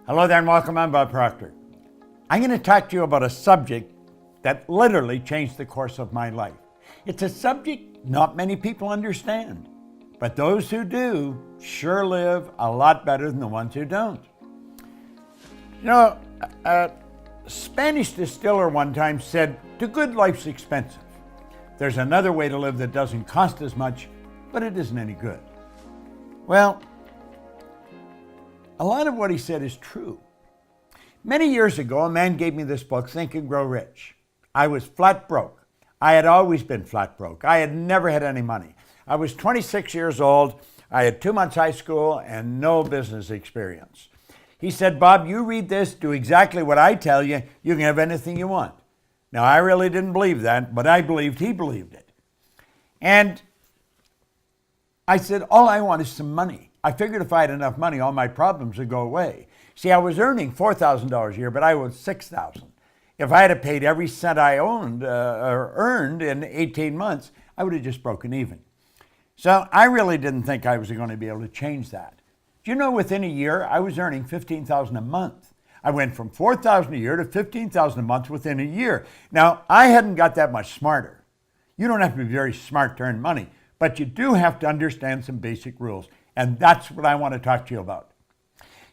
Hello there and welcome. I'm Bob Proctor. I'm going to talk to you about a subject that literally changed the course of my life. It's a subject not many people understand, but those who do sure live a lot better than the ones who don't. You know, a Spanish distiller one time said, "The good life's expensive. There's another way to live that doesn't cost as much, but it isn't any good." Well, a lot of what he said is true. Many years ago, a man gave me this book, Think and Grow Rich. I was flat broke. I had always been flat broke. I had never had any money. I was 26 years old. I had 2 months high school and no business experience. He said, "Bob, you read this, do exactly what I tell you, you can have anything you want." Now, I really didn't believe that, but I believed he believed it. And I said, all I want is some money. I figured if I had enough money, all my problems would go away. See, I was earning $4,000 a year, but I owed $6,000. If I had paid every cent I owned or earned in 18 months, I would have just broken even. So I really didn't think I was going to be able to change that. Do you know, within a year, I was earning $15,000 a month. I went from $4,000 a year to $15,000 a month within a year. Now, I hadn't got that much smarter. You don't have to be very smart to earn money, but you do have to understand some basic rules. And that's what I want to talk to you about.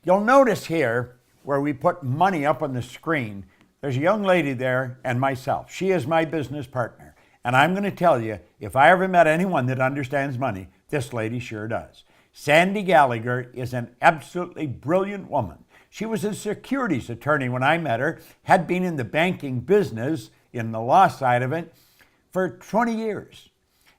You'll notice here where we put money up on the screen, there's a young lady there and myself. She is my business partner. And I'm going to tell you, if I ever met anyone that understands money, this lady sure does. Sandy Gallagher is an absolutely brilliant woman. She was a securities attorney when I met her, had been in the banking business, in the law side of it, for 20 years.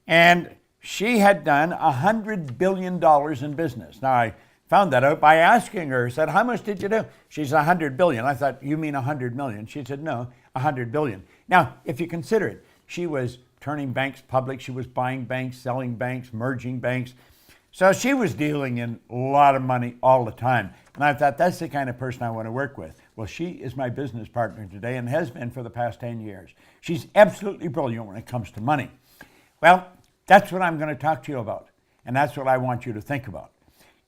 And she had done $100 billion in business. Now, I found that out by asking her. I said, "How much did you do?" She said, $100 billion. I thought, "You mean 100 million?" She said, "No, 100 billion. Now, if you consider it, she was turning banks public. She was buying banks, selling banks, merging banks. So she was dealing in a lot of money all the time. And I thought, that's the kind of person I want to work with. Well, she is my business partner today and has been for the past 10 years. She's absolutely brilliant when it comes to money. Well, that's what I'm going to talk to you about. And that's what I want you to think about.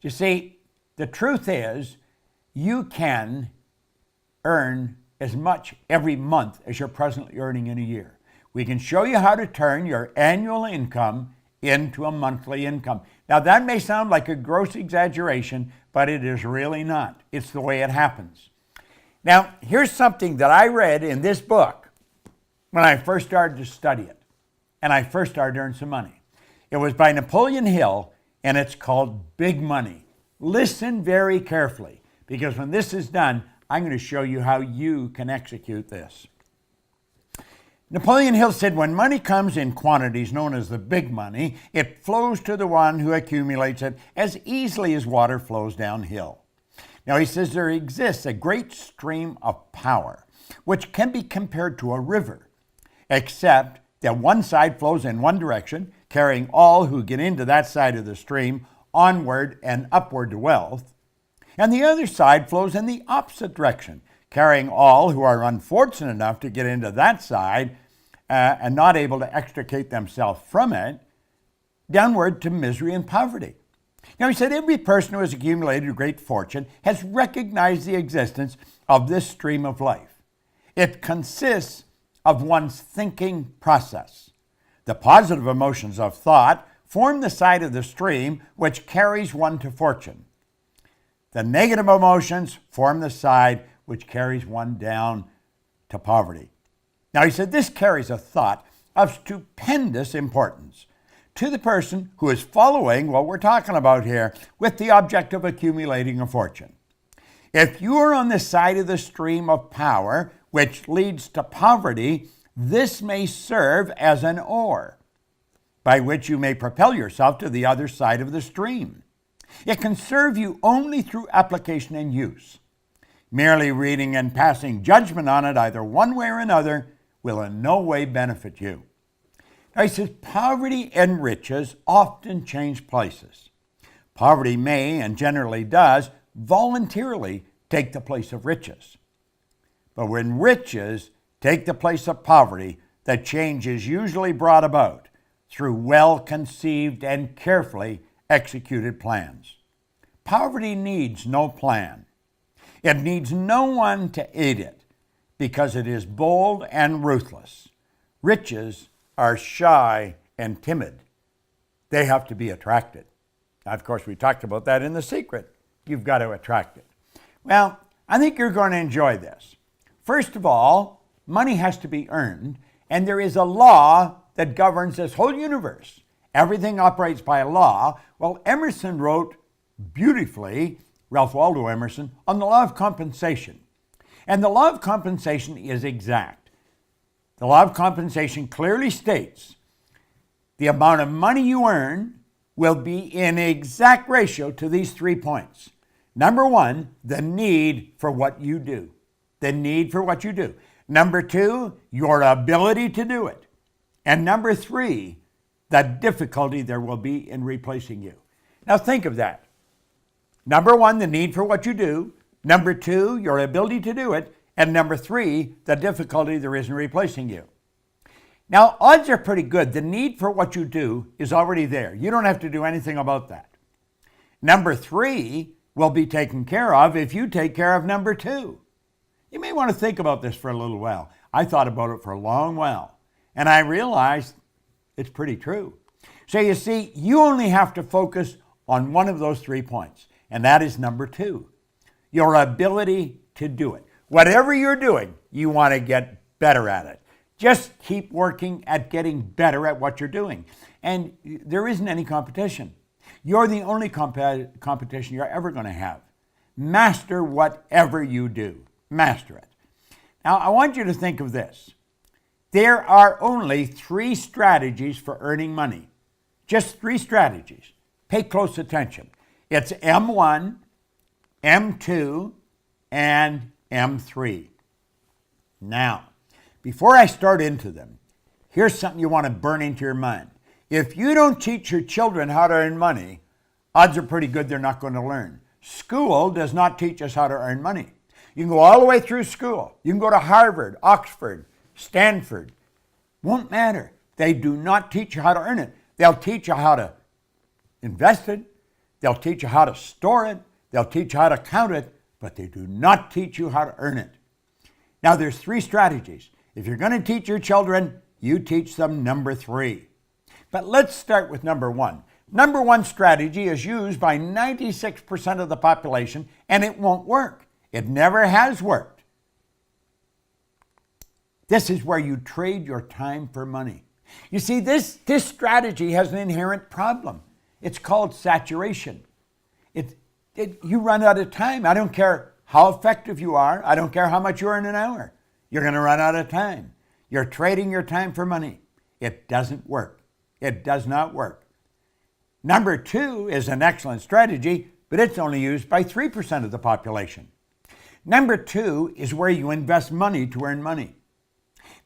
You see, the truth is, you can earn as much every month as you're presently earning in a year. We can show you how to turn your annual income into a monthly income. Now, that may sound like a gross exaggeration, but it is really not. It's the way it happens. Now, here's something that I read in this book when I first started to study it, and I first started to earn some money. It was by Napoleon Hill, and it's called Big Money. Listen very carefully, because when this is done, I'm going to show you how you can execute this. Napoleon Hill said, "When money comes in quantities known as the big money, it flows to the one who accumulates it as easily as water flows downhill." Now, he says there exists a great stream of power, which can be compared to a river, except that one side flows in one direction, carrying all who get into that side of the stream onward and upward to wealth, and the other side flows in the opposite direction, carrying all who are unfortunate enough to get into that side and not able to extricate themselves from it, downward to misery and poverty. Now, he said every person who has accumulated a great fortune has recognized the existence of this stream of life. It consists of one's thinking process. The positive emotions of thought form the side of the stream which carries one to fortune. The negative emotions form the side which carries one down to poverty. Now, he said this carries a thought of stupendous importance to the person who is following what we're talking about here with the object of accumulating a fortune. If you are on the side of the stream of power which leads to poverty, this may serve as an oar by which you may propel yourself to the other side of the stream. It can serve you only through application and use. Merely reading and passing judgment on it either one way or another will in no way benefit you. Now, he says poverty and riches often change places. Poverty may, and generally does, voluntarily take the place of riches. But when riches take the place of poverty, the change is usually brought about through well-conceived and carefully executed plans. Poverty needs no plan. It needs no one to aid it because it is bold and ruthless. Riches are shy and timid. They have to be attracted. Now, of course, we talked about that in The Secret. You've got to attract it. Well, I think you're going to enjoy this. First of all, money has to be earned, and there is a law that governs this whole universe. Everything operates by a law. Well, Emerson wrote beautifully, Ralph Waldo Emerson, on the law of compensation. And the law of compensation is exact. The law of compensation clearly states the amount of money you earn will be in exact ratio to these 3 points. Number one, the need for what you do. The need for what you do. Number two, your ability to do it. And number three, the difficulty there will be in replacing you. Now think of that. Number one, the need for what you do. Number two, your ability to do it. And number three, the difficulty there is in replacing you. Now, odds are pretty good. The need for what you do is already there. You don't have to do anything about that. Number three will be taken care of if you take care of number two. You may want to think about this for a little while. I thought about it for a long while, and I realized it's pretty true. So you see, you only have to focus on one of those 3 points, and that is number two, your ability to do it. Whatever you're doing, you want to get better at it. Just keep working at getting better at what you're doing. And there isn't any competition. You're the only competition you're ever going to have. Master whatever you do. Master it. Now, I want you to think of this. There are only 3 strategies for earning money. Just 3 strategies. Pay close attention. It's M1, M2, and M3. Now, before I start into them, here's something you want to burn into your mind. If you don't teach your children how to earn money, odds are pretty good they're not going to learn. School does not teach us how to earn money. You can go all the way through school. You can go to Harvard, Oxford, Stanford. Won't matter. They do not teach you how to earn it. They'll teach you how to invest it. They'll teach you how to store it. They'll teach you how to count it, but they do not teach you how to earn it. Now, there's 3 strategies. If you're going to teach your children, you teach them number 3. But let's start with number 1. Number 1 strategy is used by 96% of the population, and it won't work. It never has worked. This is where you trade your time for money. You see, this strategy has an inherent problem. It's called saturation. You run out of time. I don't care how effective you are. I don't care how much you earn an hour. You're going to run out of time. You're trading your time for money. It doesn't work. It does not work. Number 2 is an excellent strategy, but it's only used by 3% of the population. Number 2 is where you invest money to earn money.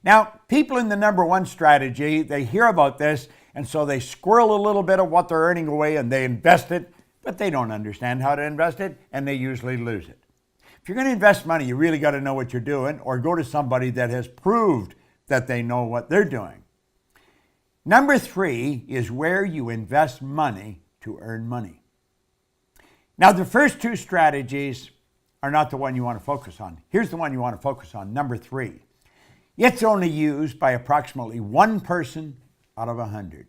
Now, people in the number 1 strategy, they hear about this, and so they squirrel a little bit of what they're earning away and they invest it, but they don't understand how to invest it, and they usually lose it. If you're going to invest money, you really got to know what you're doing, or go to somebody that has proved that they know what they're doing. Number 3 is where you invest money to earn money. Now, the first 2 strategies are not the one you want to focus on. Here's the one you want to focus on, number 3. It's only used by approximately 1 person out of 100.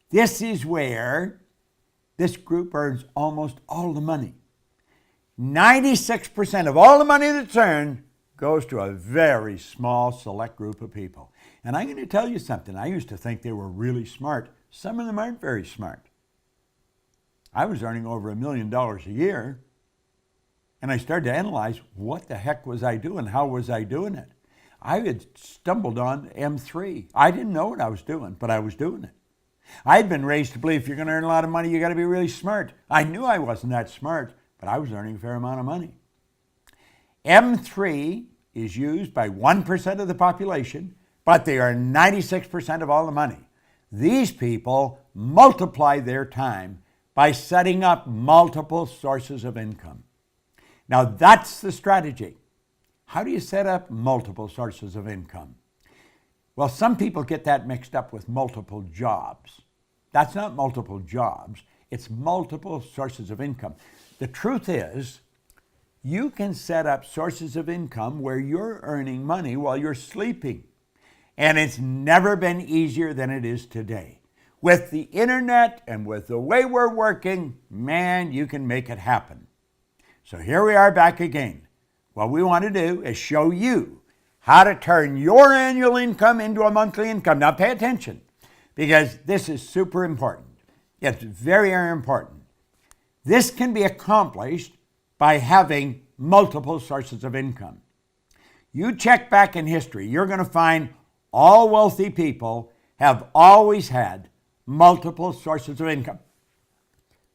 This is where this group earns almost all the money. 96% of all the money that's earned goes to a very small select group of people. And I'm going to tell you something. I used to think they were really smart. Some of them aren't very smart. I was earning over $1 million a year, and I started to analyze what the heck was I doing? How was I doing it? I had stumbled on M3. I didn't know what I was doing, but I was doing it. I had been raised to believe if you're going to earn a lot of money, you got to be really smart. I knew I wasn't that smart, but I was earning a fair amount of money. M3 is used by 1% of the population, but they are 96% of all the money. These people multiply their time by setting up multiple sources of income. Now, that's the strategy. How do you set up multiple sources of income? Well, some people get that mixed up with multiple jobs. That's not multiple jobs. It's multiple sources of income. The truth is, You can set up sources of income where you're earning money while you're sleeping. And it's never been easier than it is today. With the internet and with the way we're working, man, you can make it happen. So here we are back again. What we want to do is show you how to turn your annual income into a monthly income. Now pay attention, because this is super important. It's very, very important. This can be accomplished by having multiple sources of income. You check back in history, you're going to find all wealthy people have always had multiple sources of income.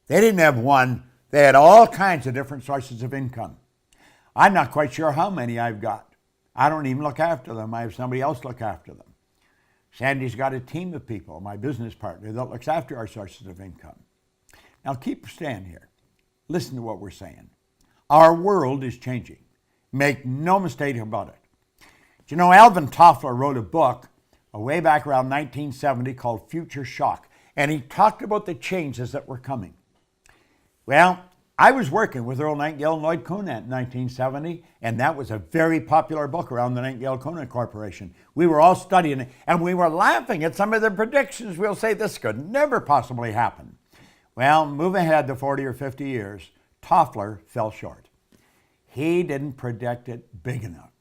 They didn't have one, they had all kinds of different sources of income. I'm not quite sure how many I've got. I don't even look after them. I have somebody else look after them. Sandy's got a team of people, my business partner, that looks after our sources of income. Now keep stand here. Listen to what we're saying. Our world is changing. Make no mistake about it. Do you know, Alvin Toffler wrote a book way back around 1970 called Future Shock, and he talked about the changes that were coming. Well, I was working with Earl Nightingale and Lloyd Conant in 1970, and that was a very popular book around the Nightingale-Conant Corporation. We were all studying it, and we were laughing at some of the predictions. We'll say this could never possibly happen. Well, move ahead to 40 or 50 years, Toffler fell short. He didn't predict it big enough.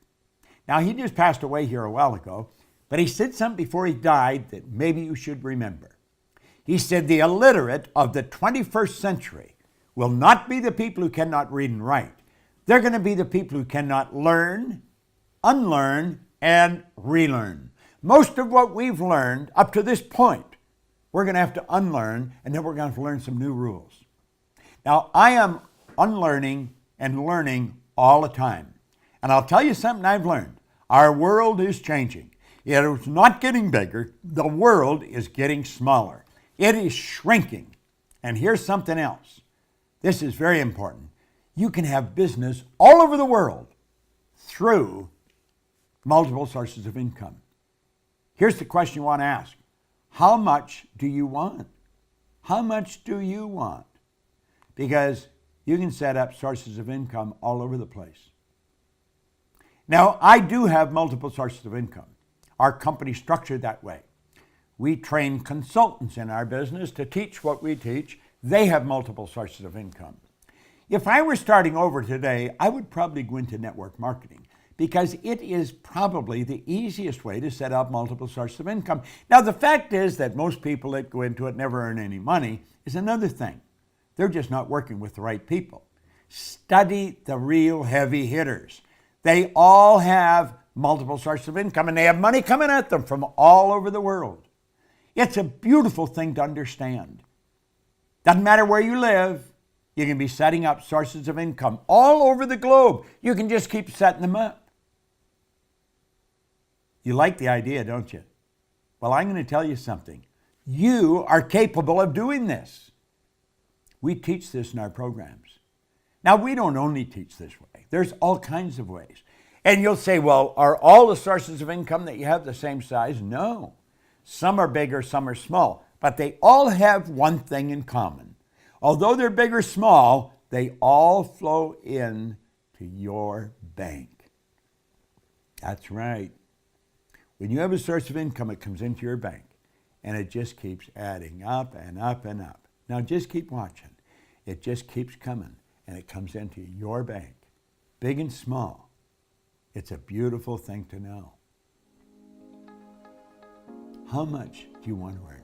Now, he just passed away here a while ago, but he said something before he died that maybe you should remember. He said, the illiterate of the 21st century will not be the people who cannot read and write. They're going to be the people who cannot learn, unlearn, and relearn. Most of what we've learned up to this point, we're going to have to unlearn, and then we're going to have to learn some new rules. Now, I am unlearning and learning all the time. And I'll tell you something I've learned. Our world is changing. It is not getting bigger. The world is getting smaller. It is shrinking. And here's something else. This is very important. You can have business all over the world through multiple sources of income. Here's the question you want to ask. How much do you want? How much do you want? Because you can set up sources of income all over the place. Now, I do have multiple sources of income. Our company's structured that way. We train consultants in our business to teach what we teach. They have multiple sources of income. If I were starting over today, I would probably go into network marketing because it is probably the easiest way to set up multiple sources of income. Now, the fact is that most people that go into it never earn any money is another thing. They're just not working with the right people. Study the real heavy hitters. They all have multiple sources of income, and they have money coming at them from all over the world. It's a beautiful thing to understand. Doesn't matter where you live, you can be setting up sources of income all over the globe. You can just keep setting them up. You like the idea, don't you? Well, I'm going to tell you something. You are capable of doing this. We teach this in our programs. Now, we don't only teach this way. There's all kinds of ways. And you'll say, well, are all the sources of income that you have the same size? No. Some are bigger, some are small. But they all have one thing in common. Although they're big or small, they all flow in to your bank. That's right. When you have a source of income, it comes into your bank. And it just keeps adding up and up and up. Now just keep watching. It just keeps coming. And it comes into your bank. Big and small. It's a beautiful thing to know. How much do you want to earn?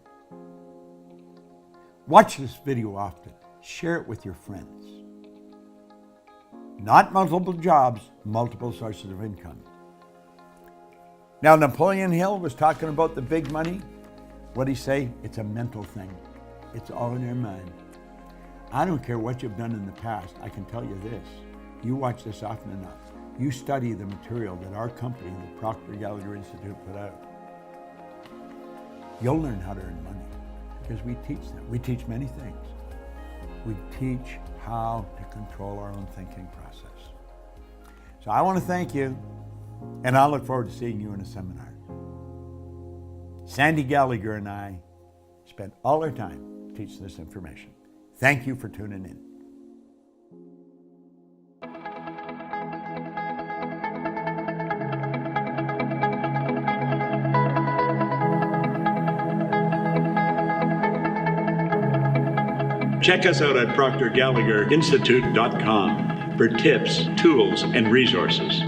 Watch this video often. Share it with your friends. Not multiple jobs, multiple sources of income. Now, Napoleon Hill was talking about the big money. What did he say? It's a mental thing. It's all in your mind. I don't care what you've done in the past. I can tell you this. You watch this often enough. You study the material that our company, the Proctor Institute, put out. You'll learn how to earn money because we teach them. We teach many things. We teach how to control our own thinking process. So I want to thank you, and I look forward to seeing you in a seminar. Sandy Gallagher and I spent all our time teaching this information. Thank you for tuning in. check us out at proctorgallagherinstitute.com for tips, tools, and resources.